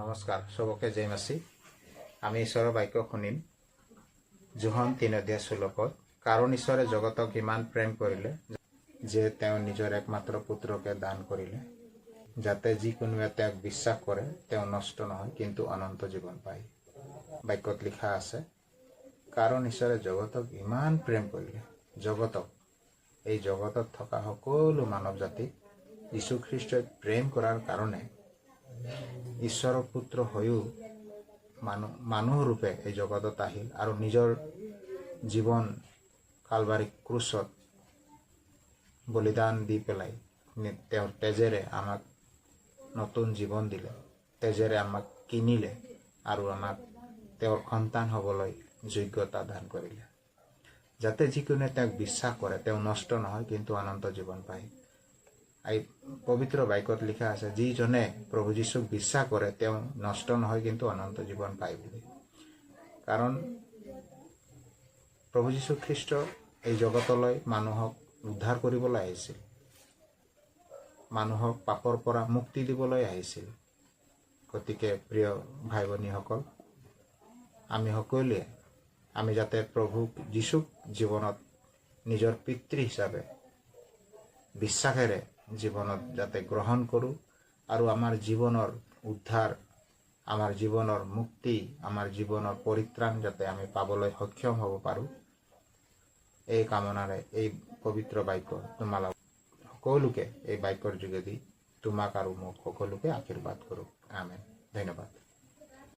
নমস্কাৰ সবকে জয় মাসি। আমি ঈশ্বৰৰ বাক্য শুনিম। যোহন 3:16 কাৰণ ঈশ্বৰে জগতক ইমান প্ৰেম কৰিলে যে তেওঁ নিজৰ একমাত্ৰ পুত্ৰকে দান কৰিলে, যাতে যিকোনোৱে তেওঁক বিশ্বাস কৰে তেওঁ নষ্ট নহয় কিন্তু অনন্ত জীৱন পায়। বাক্যত লিখা আছে, কাৰণ ঈশ্বৰে জগতক ইমান প্ৰেম কৰিলে। জগতক, এই জগতত থকা সকলো মানৱ জাতিক যীশু খ্ৰীষ্টই প্ৰেম কৰাৰ কাৰণে ঈশ্বৰৰ পুত্ৰ হৈও মানুহ ৰূপে এই জগতত আহিল আৰু নিজৰ জীৱন কালবাৰী ক্ৰুচত বলিদান দি পেলাই তেওঁৰ তেজেৰে আমাক নতুন জীৱন দিলে, তেজেৰে আমাক কিনিলে আৰু আমাক তেওঁৰ সন্তান হ'বলৈ যোগ্যতা দান কৰিলে, যাতে যিকোনে তেওঁক বিশ্বাস কৰে তেওঁ নষ্ট নহয় কিন্তু অনন্ত জীৱন পায়। এই পবিত্ৰ বাক্যত লিখা আছে, যিজনে প্ৰভু যীশুক বিশ্বাস কৰে তেওঁ নষ্ট নহয় কিন্তু অনন্ত জীৱন পায় বুলি। কাৰণ প্ৰভু যীশু খ্ৰীষ্ট এই জগতলৈ মানুহক উদ্ধাৰ কৰিবলৈ আহিছিল, মানুহক পাপৰ পৰা মুক্তি দিবলৈ আহিছিল। গতিকে প্ৰিয় ভাই ভনীসকল, আমি সকলোৱে যাতে প্ৰভু যীশুক জীৱনত নিজৰ পিতৃ হিচাপে বিশ্বাসেৰে জীৱনত যাতে গ্ৰহণ কৰোঁ আৰু আমাৰ জীৱনৰ উদ্ধাৰ, আমাৰ জীৱনৰ মুক্তি, আমাৰ জীৱনৰ পৰিত্ৰাণ যাতে আমি পাবলৈ সক্ষম হ'ব পাৰোঁ, এই কামনাৰে এই পবিত্ৰ বাক্য তোমালোক সকলোকে এই বাক্যৰ যোগেদি তোমাক আৰু মোক সকলোকে আশীৰ্বাদ কৰোঁ। আমেন। ধন্যবাদ।